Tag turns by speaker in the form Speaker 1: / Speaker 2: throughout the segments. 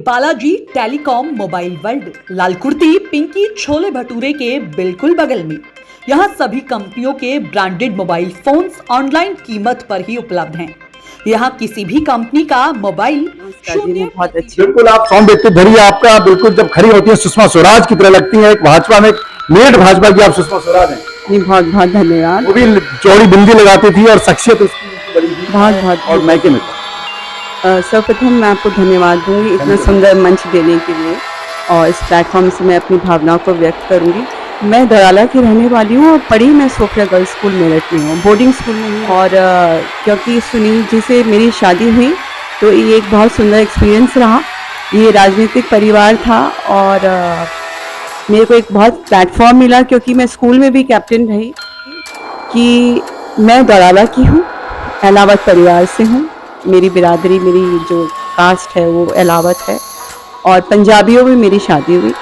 Speaker 1: Balaji telecom mobile world, लाल कुर्ती पिंकी छोले भटूरे के बिल्कुल बगल में। यहाँ सभी कंपनियों के ब्रांडेड मोबाइल फोन्स ऑनलाइन कीमत पर ही उपलब्ध हैं। यहाँ किसी भी कंपनी का मोबाइल
Speaker 2: बहुत अच्छी। बिल्कुल आप सॉन्ग देखते धरिए आपका बिल्कुल जब खड़ी होती है सुषमा स्वराज की तरह लगती है। एक भाजपा में मेरठ भाजपा की आप सुषमा स्वराज हैं।
Speaker 3: नहीं, बहुत बहुत धन्यवाद।
Speaker 2: वो भी चौड़ी बिंदी लगाती थी और शख्सियत उसकी बड़ी थी।
Speaker 3: बहुत बहुत।
Speaker 2: और मैके में
Speaker 3: सर्वप्रथम मैं आपको धन्यवाद दूंगी इतना सुंदर मंच देने के लिए, और इस प्लेटफॉर्म से मैं अपनी भावनाओं को व्यक्त करूंगी। मैं दराला की रहने वाली हूँ और पढ़ी मैं सोफिया गर्ल्स स्कूल मेरठ में हूँ, बोर्डिंग स्कूल में हूँ। और क्योंकि सुनील जी से मेरी शादी हुई तो ये एक बहुत सुंदर एक्सपीरियंस रहा। ये राजनीतिक परिवार था और मेरे को एक बहुत प्लेटफॉर्म मिला, क्योंकि मैं स्कूल में भी कैप्टन रही। कि मैं दराला की हूँ, एलावत परिवार से हूँ। मेरी बिरादरी, मेरी जो कास्ट है वो एलावत है, और पंजाबियों में मेरी शादी हुई।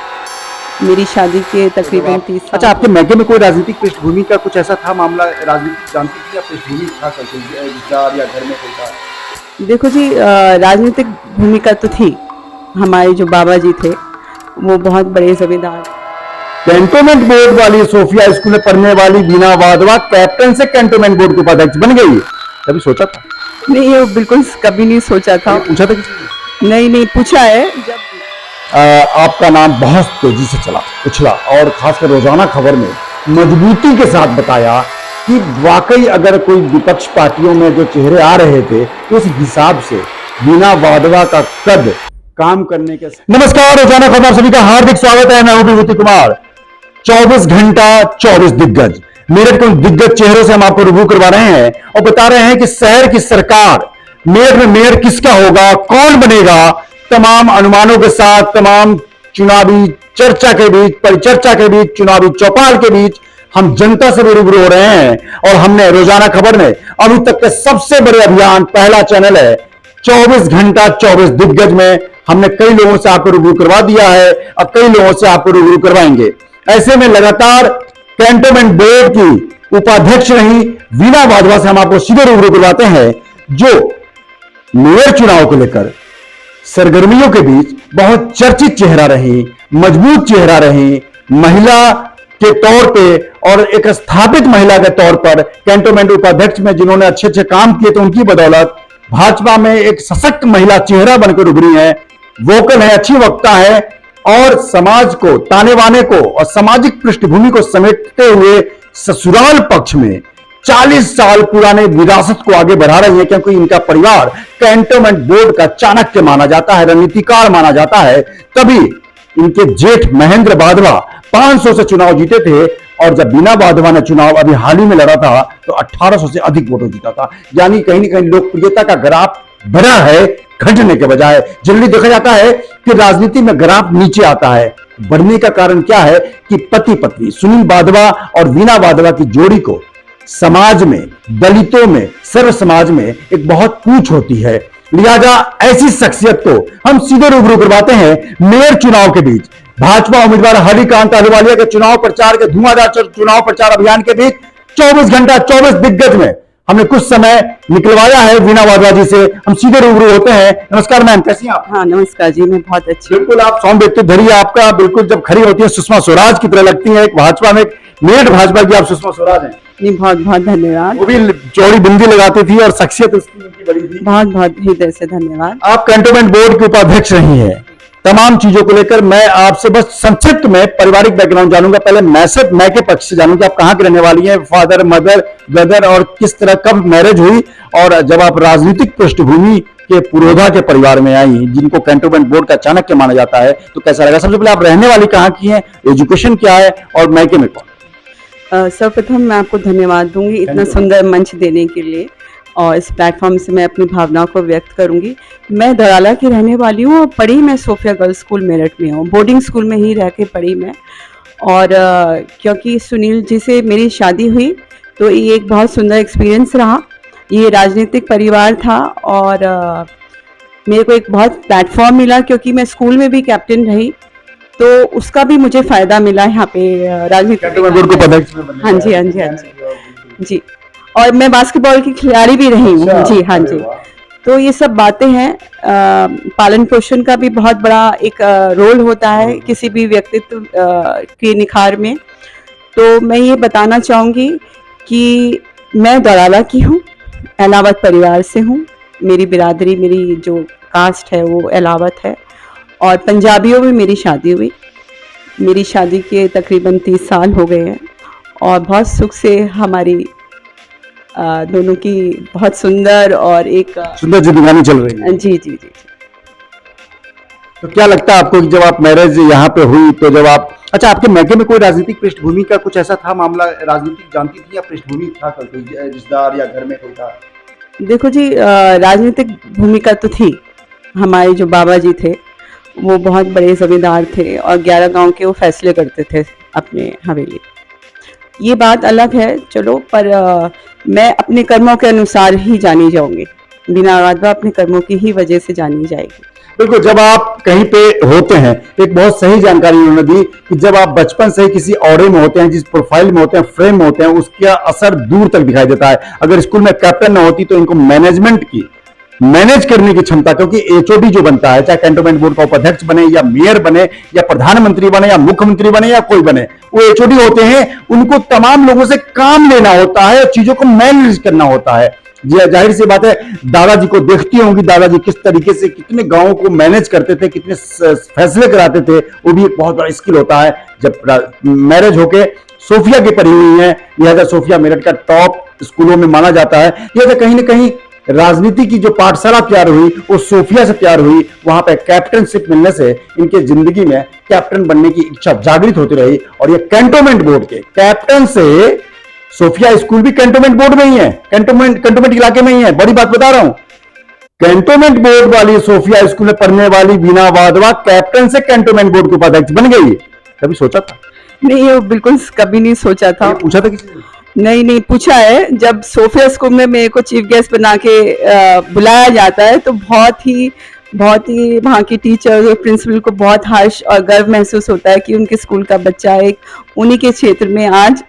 Speaker 3: मेरी शादी के तकरीबन 30 साल।
Speaker 2: अच्छा, आपके मैके में कोई राजनीतिक पृष्ठभूमि का कुछ ऐसा था मामला, राजनीतिक जानती थी या पृष्ठभूमि था विचार या घर में कोई था?
Speaker 3: देखो जी, राजनीतिक भूमिका तो थी। हमारे जो बाबा जी थे वो बहुत बड़े जमींदार।
Speaker 2: कैंटोनमेंट बोर्ड वाली सोफिया स्कूल में पढ़ने वाली बीना वाधवा कैप्टन से कैंटोनमेंट बोर्ड के उपाध्यक्ष बन गई। कभी सोचा था?
Speaker 3: नहीं, ये बिल्कुल कभी नहीं सोचा था।
Speaker 2: पूछा था किसी?
Speaker 3: नहीं पूछा है। जब
Speaker 2: आपका नाम बहुत तेजी से चला उछला, और खासकर रोजाना खबर में मजबूती के साथ बताया कि वाकई अगर कोई विपक्ष पार्टियों में जो चेहरे आ रहे थे तो उस हिसाब से बीना वाधवा का कद काम करने के। नमस्कार, रोजाना खबर सभी का हार्दिक स्वागत है। मैं हूं विभूति कुमार। 24 घंटा 24 दिग्गज, मेरठ के दिग्गज चेहरों से हम आपको रूबरू करवा रहे हैं और बता रहे हैं कि शहर की सरकार, मेरठ में मेयर किसका होगा, कौन बनेगा, तमाम अनुमानों के साथ, तमाम चुनावी चर्चा के बीच, परिचर्चा के बीच, चुनावी चौपाल के बीच हम जनता से भी रूबरू हो रहे हैं। और हमने रोजाना खबर में अभी तक के सबसे बड़े अभियान, पहला चैनल है 24 घंटा 24 दिग्गज में हमने कई लोगों से आपको रूबरू करवा दिया है और कई लोगों से आपको रूबरू करवाएंगे। ऐसे में लगातार कैंटोनमेंट बोर्ड की उपाध्यक्ष रही बीना वाधवा से हम आपको सीधे रूबरू करवाते हैं, जो मेयर चुनाव को लेकर सरगर्मियों के बीच बहुत चर्चित चेहरा रही, मजबूत चेहरा रही, महिला के तौर पे और एक स्थापित महिला के तौर पर कैंटोनमेंट उपाध्यक्ष में जिन्होंने अच्छे अच्छे काम किए थे उनकी बदौलत भाजपा में एक सशक्त महिला चेहरा बनकर उभरी है, वोकल है, अच्छी वक्ता है और समाज को, ताने बाने को और सामाजिक पृष्ठभूमि को समेटते हुए ससुराल पक्ष में 40 साल पुराने विरासत को आगे बढ़ा रही है। क्योंकि इनका परिवार कैंटोनमेंट बोर्ड का चाणक्य माना जाता है, रणनीतिकार माना जाता है। तभी इनके जेठ महेंद्र वाधवा 500 से चुनाव जीते थे, और जब बीना वाधवा ने चुनाव अभी हाल ही में लड़ा था तो 1800 से अधिक वोटों जीता था। यानी कहीं ना कहीं लोकप्रियता का ग्राफ बढ़ा है, घटने के बजाय। जनरली देखा जाता है कि राजनीति में ग्राफ नीचे आता है। बढ़ने का कारण क्या है कि पति पत्नी सुनील वाधवा और बीना वाधवा की जोड़ी को समाज में, दलितों में, सर्व समाज में एक बहुत पूछ होती है। लिहाजा ऐसी शख्सियत को हम सीधे रूबरू करवाते हैं मेयर चुनाव के बीच। भाजपा उम्मीदवार हरिकांत अहलूवालिया के चुनाव प्रचार के धुआंधार चुनाव प्रचार अभियान के बीच 24 घंटा 24 दिग्गज में हमने कुछ समय निकलवाया है बीना वाधवा जी से। हम सीधे रूबरू होते हैं। नमस्कार मैम, कैसी हैं आप?
Speaker 3: हाँ नमस्कार जी, मैं बहुत अच्छी।
Speaker 2: बिल्कुल आप सॉन्ग देखते धरिए आपका बिल्कुल जब खड़ी होती है सुषमा स्वराज की तरह लगती है। एक भाजपा में मेरठ भाजपा की आप सुषमा स्वराज हैं।
Speaker 3: नहीं, बहुत बहुत धन्यवाद।
Speaker 2: वो भी चौड़ी बिंदी लगाती थी और शख्सियत उसकी बड़ी थी।
Speaker 3: बहुत बहुत हृदय से धन्यवाद।
Speaker 2: आप कैंटोनमेंट बोर्ड के उपाध्यक्ष रही हैं। तमाम चीजों को लेकर मैं आपसे बस संक्षिप्त में पारिवारिक बैकग्राउंड जानूंगा। पहले मैके पक्ष से जानूंगा आप कहाँ की रहने वाली हैं, फादर, मदर, ब्रदर, और किस तरह कब मैरिज हुई, और जब आप राजनीतिक पृष्ठभूमि के पुरोधा के परिवार में आई जिनको कैंटोनमेंट बोर्ड का चाणक्य माना जाता है, तो कैसा लगा? सबसे पहले आप रहने वाली कहाँ की हैं, एजुकेशन क्या है, और मैके में कौन?
Speaker 3: सर्वप्रथम मैं आपको धन्यवाद दूंगी इतना सुंदर मंच देने के लिए, और इस प्लेटफॉर्म से मैं अपनी भावनाओं को व्यक्त करूंगी। मैं दराला की रहने वाली हूँ और पढ़ी मैं सोफिया गर्ल्स स्कूल मेरठ में हूँ, बोर्डिंग स्कूल में ही रह के पढ़ी मैं। और क्योंकि सुनील जी से मेरी शादी हुई तो ये एक बहुत सुंदर एक्सपीरियंस रहा। ये राजनीतिक परिवार था और मेरे को एक बहुत प्लेटफॉर्म मिला, क्योंकि मैं स्कूल में भी कैप्टन रही तो उसका भी मुझे फायदा मिला यहाँ पे राजनीतिक। हाँ जी हाँ जी हाँ जी जी। और मैं बास्केटबॉल की खिलाड़ी भी रही हूँ जी। हाँ जी। तो ये सब बातें हैं। पालन पोषण का भी बहुत बड़ा एक रोल होता है किसी भी व्यक्तित्व के निखार में। तो मैं ये बताना चाहूँगी कि मैं दौराला की हूँ, एलावत परिवार से हूँ। मेरी बिरादरी, मेरी जो कास्ट है वो एलावत है, और पंजाबियों में मेरी शादी हुई। मेरी शादी के तकरीबन 30 साल हो गए हैं, और बहुत सुख से हमारी दोनों की बहुत सुंदर और एक
Speaker 2: सुंदर जिंदगानी चल रही है।
Speaker 3: जी जी जी।
Speaker 2: तो क्या लगता है आपको कि जब आप मैरिज यहाँ पे हुई, तो जब आप, अच्छा, आपके मैके में कोई राजनीतिक पृष्ठभूमि का कुछ ऐसा था मामला, राजनीतिक जानती थी या पृष्ठभूमि था, कोई रिश्तेदार या घर में कोई था?
Speaker 3: देखो जी, राजनीतिक भूमिका तो थी। हमारे जो बाबा जी थे वो बहुत बड़े जमींदार थे, और 11 गांव के वो फैसले करते थे अपने हवेली। ये बात अलग है, चलो, पर मैं अपने कर्मों के अनुसार ही जानी जाऊंगी। बिना वादा अपने कर्मों की ही वजह से जानी जाएगी।
Speaker 2: बिल्कुल, जब आप कहीं पे होते हैं, एक बहुत सही जानकारी उन्होंने दी कि जब आप बचपन से ही किसी औरे में होते हैं, जिस प्रोफाइल में होते हैं, फ्रेम में होते हैं, उसका असर दूर तक दिखाई देता है। अगर स्कूल में कैप्टन न होती तो इनको मैनेजमेंट की, मैनेज करने की क्षमता, क्योंकि एचओडी जो बनता है, चाहे कैंटोनमेंट बोर्ड का उपाध्यक्ष बने या मेयर बने या प्रधानमंत्री बने या मुख्यमंत्री बने या कोई बने, वो एचओडी होते हैं। उनको तमाम लोगों से काम लेना होता है और चीजों को मैनेज करना होता है। जाहिर सी बात है, दादाजी को देखती होंगी, दादाजी किस तरीके से कितने गांवों को मैनेज करते थे, कितने फैसले कराते थे, वो भी एक बहुत बड़ा स्किल होता है। जब मैरिज होके सोफिया की पढ़ी हुई है, लिहाजा सोफिया मेरठ का टॉप स्कूलों में माना जाता है। लिहाजा कहीं ना कहीं राजनीति की जो पाठशाला तैयार हुई वो सोफिया से तैयार हुई। वहां पे कैप्टनशिप मिलने से इनके जिंदगी में कैप्टन बनने की इच्छा जागृत होती रही, और ये कैंटोनमेंट बोर्ड के कैप्टन से, सोफिया स्कूल भी कैंटोनमेंट बोर्ड में ही है, कैंटोनमेंट इलाके में ही है, बड़ी बात बता रहा हूं। कैंटोनमेंट बोर्ड वाली सोफिया स्कूल में पढ़ने वाली बीना वाधवा कैप्टन से कैंटोनमेंट बोर्ड के उपाध्यक्ष बन गई। कभी सोचा था?
Speaker 3: नहीं, ये बिल्कुल कभी नहीं सोचा था।
Speaker 2: पूछा था किसी ने?
Speaker 3: नहीं पूछा है। जब सोफिया स्कूल में मेरे को चीफ गेस्ट बना के बुलाया जाता है तो बहुत ही वहाँ की टीचर और प्रिंसिपल को बहुत हर्ष और गर्व महसूस होता है कि उनके स्कूल का बच्चा एक उन्हीं के क्षेत्र में आज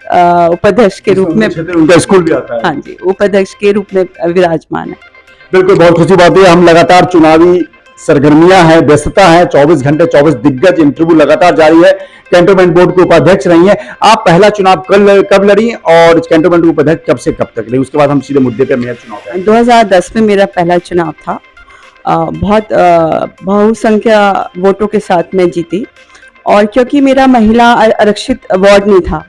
Speaker 3: उपाध्यक्ष के रूप में,
Speaker 2: उनका स्कूल भी आता है।
Speaker 3: हाँ जी, उपाध्यक्ष के रूप में विराजमान है।
Speaker 2: बिल्कुल, बहुत खुशी बात है। हम लगातार चुनावी सरगर्मियां हैं, व्यस्तता है, 24 घंटे 24 दिग्गज इंटरव्यू लगातार जारी है। कैंटोनमेंट बोर्ड के उपाध्यक्ष रही हैं आप। पहला चुनाव कब लड़ी और कैंटोनमेंट के उपाध्यक्ष कब से कब तक रही? उसके बाद हम सीधे मुद्दे पे मेयर चुनाव पे।
Speaker 3: 2010 में मेरा पहला चुनाव था। बहुत बहुसंख्या वोटों के साथ मैं जीती, और क्योंकि मेरा महिला आरक्षित वार्ड नहीं था।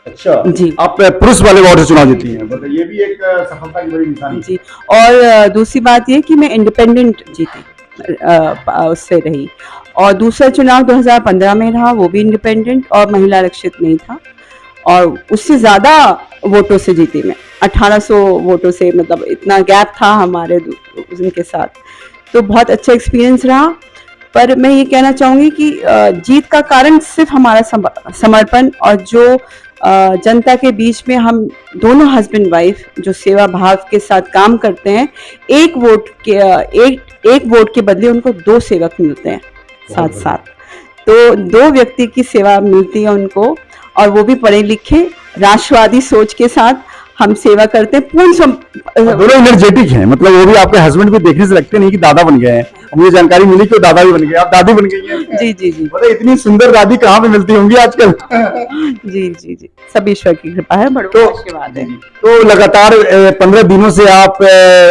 Speaker 2: अच्छा
Speaker 3: जी,
Speaker 2: आप पुरुष वाले वार्ड से चुनाव जीती हैं, मतलब ये भी एक सफलता की बड़ी निशानी
Speaker 3: जी। और दूसरी बात ये कि मैं इंडिपेंडेंट जीती, उससे रही। और दूसरा चुनाव 2015 में रहा, वो भी इंडिपेंडेंट और महिला आरक्षित नहीं था, और उससे ज्यादा वोटों से जीती मैं, 1800 वोटों से। मतलब इतना गैप था हमारे उनके साथ, तो बहुत अच्छा एक्सपीरियंस रहा। पर मैं ये कहना चाहूँगी कि जीत का कारण सिर्फ हमारा समर्पण, और जो जनता के बीच में हम दोनों हस्बैंड वाइफ जो सेवा भाव के साथ काम करते हैं, एक वोट के बदले उनको 2 सेवक मिलते हैं साथ साथ। तो 2 व्यक्ति की सेवा मिलती है उनको, और वो भी पढ़े लिखे राष्ट्रवादी सोच के साथ हम सेवा करते हैं।
Speaker 2: दोनों एनर्जेटिक हैं, मतलब वो भी आपके हस्बैंड भी देखने से लगते नहीं कि दादा बन गए हैं। मुझे जानकारी मिली कि दादा भी बन गए, आप दादी बन गई हैं।
Speaker 3: जी जी जी,
Speaker 2: मतलब इतनी सुंदर दादी कहाँ पे मिलती होंगी आजकल?
Speaker 3: जी जी जी, सब ईश्वर की कृपा है, बड़ा आशीर्वाद है।
Speaker 2: तो लगातार 15 दिनों से आप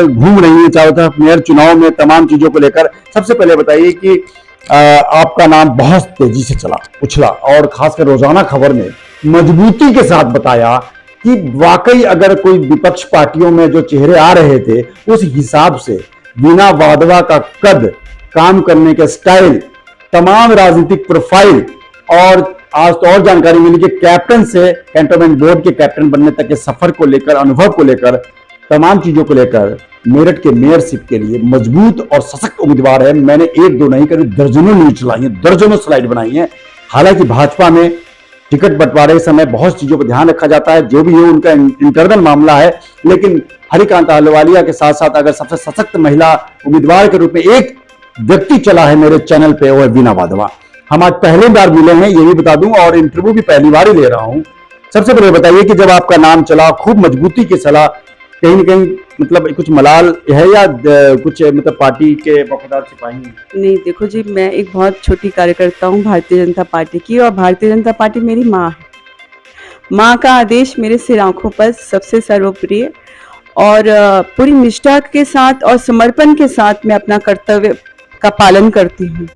Speaker 2: घूम रही हैं चारों तरफ मेयर चुनाव में तमाम चीजों को लेकर। सबसे पहले बताइए कि आपका नाम बहुत तेजी से उछला, और खासकर रोजाना खबर में मजबूती के साथ बताया कि वाकई अगर कोई विपक्ष पार्टियों में जो चेहरे आ रहे थे, उस हिसाब से बीना वाधवा का कद, काम करने के स्टाइल, तमाम राजनीतिक प्रोफाइल, और आज तो और जानकारी मिली कि कैप्टन से कैंटोनमेंट बोर्ड के कैप्टन बनने तक के सफर को लेकर, अनुभव को लेकर, तमाम चीजों को लेकर मेरठ के मेयरशिप के लिए मजबूत और सशक्त उम्मीदवार है। मैंने 1-2 नहीं करी, दर्जनों न्यूज चलाई है, दर्जनों स्लाइड बनाई है। हालांकि भाजपा में टिकट बंटवारे के समय बहुत चीजों पर ध्यान रखा जाता है, जो भी हो उनका इंटरनल मामला है, लेकिन हरिकांत अहलुवालिया के साथ साथ अगर सबसे सशक्त महिला उम्मीदवार के रूप में एक व्यक्ति चला है मेरे चैनल पे, वो है बीना वाधवा। हम आज पहली बार मिले हैं, ये भी बता दूं, और इंटरव्यू भी पहली बार ही ले रहा हूं। सबसे पहले बताइए कि जब आपका नाम चला, खूब मजबूती के चला, कहीं न कहीं मतलब कुछ मलाल है या कुछ मतलब पार्टी के वफादार सिपाही हैं?
Speaker 3: नहीं, देखो जी, मैं एक बहुत छोटी कार्यकर्ता हूँ भारतीय जनता पार्टी की, और भारतीय जनता पार्टी मेरी माँ है। माँ का आदेश मेरे सिर आंखों पर सबसे सर्वोपरि है, और पूरी निष्ठा के साथ और समर्पण के साथ मैं अपना कर्तव्य का पालन करती हूँ।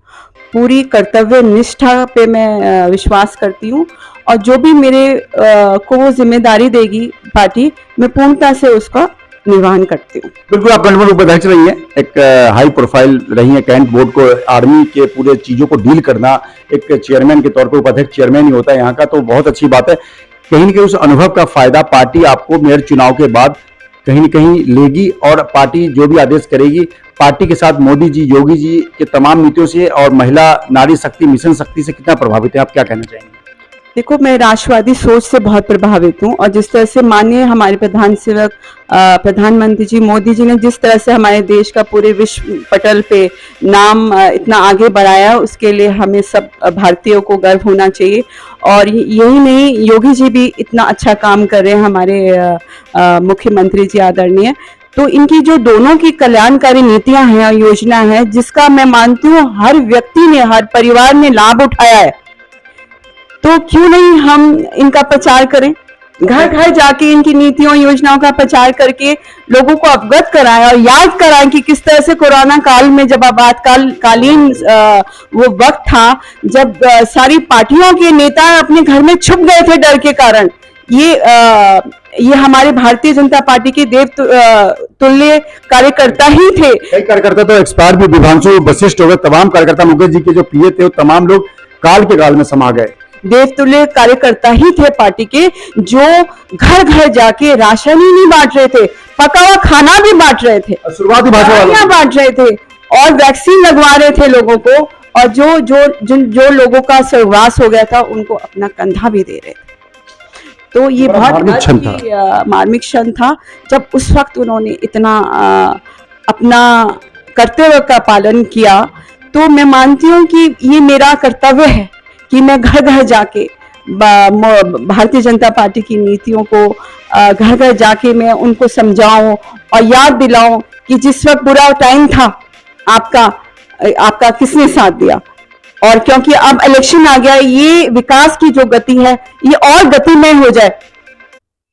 Speaker 3: पूरी कर्तव्य निष्ठा पे मैं विश्वास करती हूँ, और जो भी मेरे को वो जिम्मेदारी देगी पार्टी, मैं पूर्णता से उसका निर्वहन करती हूँ।
Speaker 2: बिल्कुल, आप कैंट उपाध्यक्ष रही हैं, एक हाई प्रोफाइल रही हैं कैंट बोर्ड को, आर्मी के पूरे चीजों को डील करना, एक चेयरमैन के तौर पर उपाध्यक्ष चेयरमैन ही होता है यहाँ का, तो बहुत अच्छी बात है। कहीं न कहीं उस अनुभव का फायदा पार्टी आपको मेयर चुनाव के बाद कहीं न कहीं लेगी, और पार्टी जो भी आदेश करेगी, पार्टी के साथ मोदी जी, योगी जी के तमाम नीतियों से और महिला नारी शक्ति मिशन शक्ति से कितना प्रभावित है, आप क्या कहना चाहेंगे?
Speaker 3: देखो, मैं राष्ट्रवादी सोच से बहुत प्रभावित हूँ, और जिस तरह से माननीय हमारे प्रधानमंत्री जी मोदी जी ने जिस तरह से हमारे देश का पूरे विश्व पटल पे नाम इतना आगे बढ़ाया, उसके लिए हमें सब भारतीयों को गर्व होना चाहिए। और यही नहीं, योगी जी भी इतना अच्छा काम कर रहे हैं, हमारे मुख्यमंत्री जी आदरणीय। तो इनकी जो दोनों की कल्याणकारी नीतियां हैं और योजना है, जिसका मैं मानती हूँ हर व्यक्ति ने, हर परिवार ने लाभ उठाया है, तो क्यों नहीं हम इनका प्रचार करें, घर घर जाके इनकी नीतियों योजनाओं का प्रचार करके लोगों को अवगत कराएं और याद कराएं कि किस तरह से कोरोना काल में, जब आपातकालीन वो वक्त था, जब सारी पार्टियों के नेता अपने घर में छुप गए थे डर के कारण। ये हमारे भारतीय जनता पार्टी के देव तुल्य कार्यकर्ता ही थे।
Speaker 2: कई कार्यकर्ता तो एक्सपायर भी, विभांशु वशिष्ठ हो गए, तमाम कार्यकर्ता मुकेश जी के जो पीए थे, वो तमाम लोग काल के काल में समा गए।
Speaker 3: देवतुल्य कार्यकर्ता ही थे पार्टी के, जो घर घर जाके राशन ही नहीं बांट रहे थे, पका हुआ खाना भी बांट रहे थे,
Speaker 2: शुरुआती भाषा
Speaker 3: बांट रहे थे, और वैक्सीन लगवा रहे थे लोगों को, और जो लोगों का स्वर्गवास हो गया था, उनको अपना कंधा भी दे रहे थे। तो ये बहुत मार्मिक क्षण था, जब उस वक्त उन्होंने इतना अपना कर्तव्य का पालन किया। तो मैं मानती हूँ कि ये मेरा कर्तव्य है कि मैं घर घर जाके भारतीय जनता पार्टी की नीतियों को घर घर जाके मैं उनको समझाऊं और याद दिलाऊं कि जिस वक्त बुरा टाइम था, आपका किसने साथ दिया। और क्योंकि अब इलेक्शन आ गया, ये विकास की जो गति है ये और गतिमय हो जाए,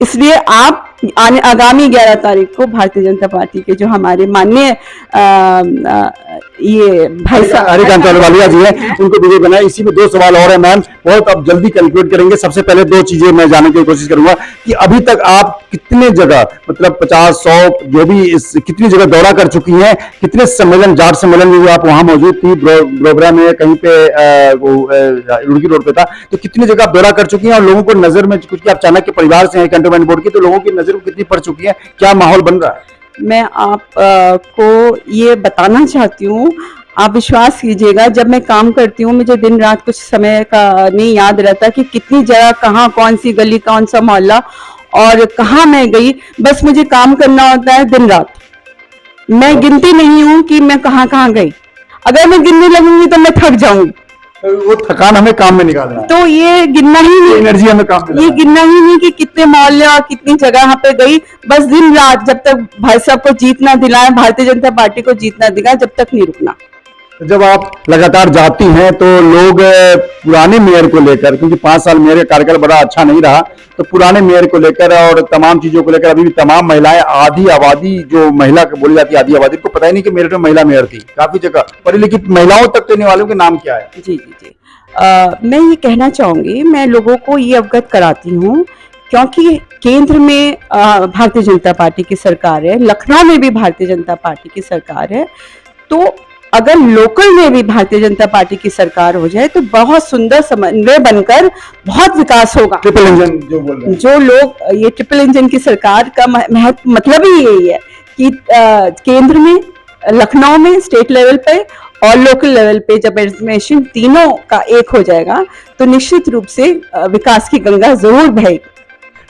Speaker 3: इसलिए आप आगामी 11 तारीख को भारतीय जनता पार्टी के जो हमारे माननीय ये भाई साहब
Speaker 2: हरिकांत अहलूवालिया जी हैं, उनको वीडियो बनाए। इसी में 2 सवाल और है मैम, बहुत अब जल्दी कैलकुलेट करेंगे। सबसे पहले 2 चीजें मैं जानने की कोशिश करूंगा कि अभी तक आप कितने जगह, मतलब 50-100 जो भी, कितनी जगह दौरा कर चुकी हैं, कितने सम्मेलन, जाट सम्मेलन में भी आप वहां मौजूद थी, ब्रोबरा में कहीं पे रुड़की रोड पे था, तो कितनी जगह आप दौरा कर चुकी हैं, और लोगों को नजर में, कुछ आप चाणक्य परिवार से हैं, कैंटोनमेंट बोर्ड की, तो लोगों की नजर में कितनी पड़ चुकी है, क्या माहौल बन रहा है?
Speaker 3: मैं आप को ये बताना चाहती हूँ, आप विश्वास कीजिएगा, जब मैं काम करती हूँ मुझे दिन रात कुछ समय का नहीं याद रहता कि कितनी जगह, कहाँ, कौन सी गली, कौन सा मोहल्ला और कहाँ मैं गई। बस मुझे काम करना होता है दिन रात, मैं गिनती नहीं हूँ कि मैं कहाँ कहाँ गई। अगर मैं गिनने लगूंगी तो मैं थक जाऊंगी,
Speaker 2: वो थकान हमें काम में निकालना है।
Speaker 3: तो ये गिनना ही नहीं,
Speaker 2: एनर्जी हमें काम में,
Speaker 3: ये गिनना ही नहीं कि कितने मोहल्ले और कितनी जगह पे गई। बस दिन रात जब तक भाई साहब को जीतना दिलाए, भारतीय जनता पार्टी को जीतना दिलाए, जब तक नहीं रुकना।
Speaker 2: जब आप लगातार जाती हैं तो लोग पुराने मेयर को लेकर, क्योंकि 5 साल मेयर का कार्यकाल बड़ा अच्छा नहीं रहा, तो पुराने मेयर को लेकर और तमाम चीजों को लेकर अभी भी तमाम महिलाएं, आधी आबादी जो महिला बोली जाती है, आधी आबादी को पता ही नहीं कि मेरठ में महिला मेयर थी। काफी जगह पढ़ी लिखी महिलाओं तक तो वालों के नाम क्या है।
Speaker 3: जी जी जी, मैं ये कहना चाहूंगी, मैं लोगों को ये अवगत कराती हूँ, क्योंकि केंद्र में भारतीय जनता पार्टी की सरकार है, लखनऊ में भी भारतीय जनता पार्टी की सरकार है, तो अगर लोकल में भी भारतीय जनता पार्टी की सरकार हो जाए तो बहुत सुंदर समन्वय बनकर बहुत विकास होगा।
Speaker 2: ट्रिपल इंजन जो बोल रहे हैं,
Speaker 3: जो लोग, ये ट्रिपल इंजन की सरकार का मतलब ही यही है कि केंद्र में, लखनऊ में स्टेट लेवल पे और लोकल लेवल पे जब एडमिनिस्ट्रेशन तीनों का एक हो जाएगा तो निश्चित रूप से विकास की गंगा जरूर बहेगी।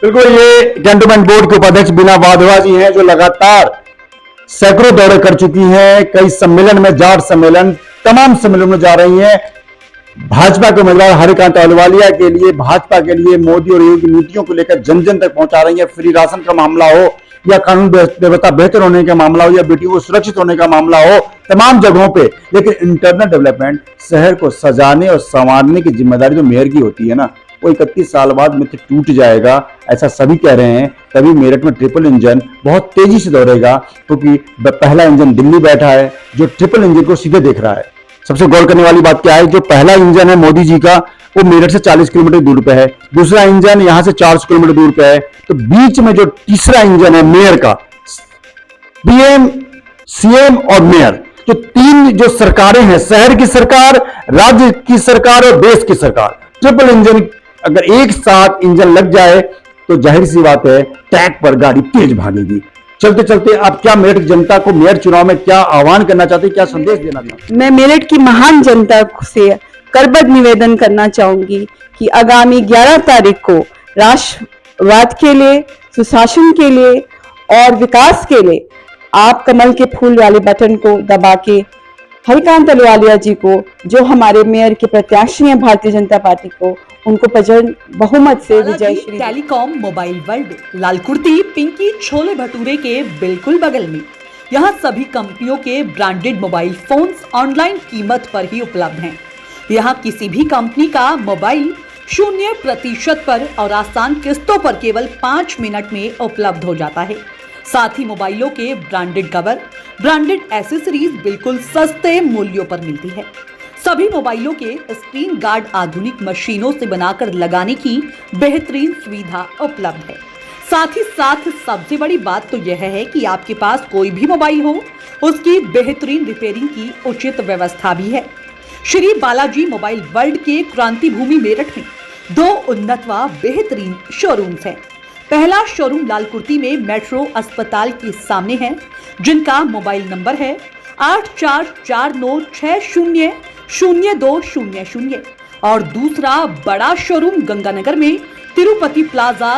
Speaker 2: बिल्कुल, ये कैंटोनमेंट बोर्ड के उपाध्यक्ष बीना वाधवा जी हैं, जो लगातार सैकड़ों दौरे कर चुकी हैं, कई सम्मेलन में, जाट सम्मेलन, तमाम सम्मेलन में जा रही हैं। भाजपा के उम्मीदवार हरिकांत अहलूवालिया के लिए, भाजपा के लिए मोदी और योगी नीतियों को लेकर जन जन तक पहुंचा रही है। फ्री राशन का मामला हो या कानून व्यवस्था बेहतर होने का मामला हो या बेटियों को सुरक्षित होने का मामला हो, तमाम जगहों पे। लेकिन इंटरनल डेवलपमेंट, शहर को सजाने और संवारने की जिम्मेदारी तो मेयर की होती है ना। वो 31 साल बाद में टूट जाएगा, ऐसा सभी कह रहे हैं। तभी मेरठ में ट्रिपल इंजन बहुत तेजी से दौड़ेगा, क्योंकि पहला इंजन दिल्ली बैठा है जो ट्रिपल इंजन को सीधे देख रहा है। सबसे गौर करने वाली बात क्या है, जो पहला इंजन है मोदी जी का, वो मेरठ से 40 किलोमीटर दूर पे है। दूसरा इंजन यहां से 400 किलोमीटर दूर पे है। तो बीच में जो तीसरा इंजन है मेयर का, पीएम, सीएम और मेयर, जो तीन जो सरकारें हैं, शहर की सरकार, राज्य की सरकार और देश की सरकार, ट्रिपल इंजन, अगर एक साथ इंजन लग जाए तो जाहिर सी बात है ट्रैक पर गाड़ी तेज भागेगी। चलते चलते आप क्या मेरठ जनता को मेयर चुनाव में क्या आह्वान करना चाहते हैं, क्या संदेश देना चाहते हैं?
Speaker 3: मैं मेरठ की महान जनता से करबद्ध निवेदन करना चाहूंगी कि आगामी 11 तारीख को राष्ट्रवाद के लिए, सुशासन के लिए और विकास के लिए आप कमल के फूल वाले बटन को दबा के हरिकांत अहलूवालिया जी को, जो हमारे मेयर के प्रत्याशी हैं भारतीय जनता पार्टी को, उनको प्रचंड बहुमत से विजय श्री।
Speaker 1: टेलीकॉम मोबाइल वर्ल्ड, लाल कुर्ती पिंकी छोले भटूरे के बिल्कुल बगल में। यहाँ सभी कंपनियों के ब्रांडेड मोबाइल फोन्स ऑनलाइन कीमत पर ही उपलब्ध हैं। यहाँ किसी भी कंपनी का मोबाइल 0% पर और आसान किस्तों पर केवल 5 मिनट में उपलब्ध हो जाता है। साथ ही मोबाइलों के ब्रांडेड कवर, ब्रांडेड एसेसरीज बिल्कुल सस्ते मूल्यों पर मिलती है। सभी मोबाइलों के स्क्रीन गार्ड आधुनिक मशीनों से बनाकर लगाने की बेहतरीन सुविधा उपलब्ध है। साथ ही साथ सबसे बड़ी बात तो यह है कि आपके पास कोई भी मोबाइल हो, उसकी बेहतरीन रिपेयरिंग की उचित व्यवस्था भी है। श्री बालाजी मोबाइल वर्ल्ड के क्रांति भूमि मेरठ में 2 उन्नत व बेहतरीन शोरूम्स हैं। पहला शोरूम लाल कुर्ती में मेट्रो अस्पताल के सामने है, जिनका मोबाइल नंबर है 8449600200, और दूसरा बड़ा शोरूम गंगानगर में तिरुपति प्लाजा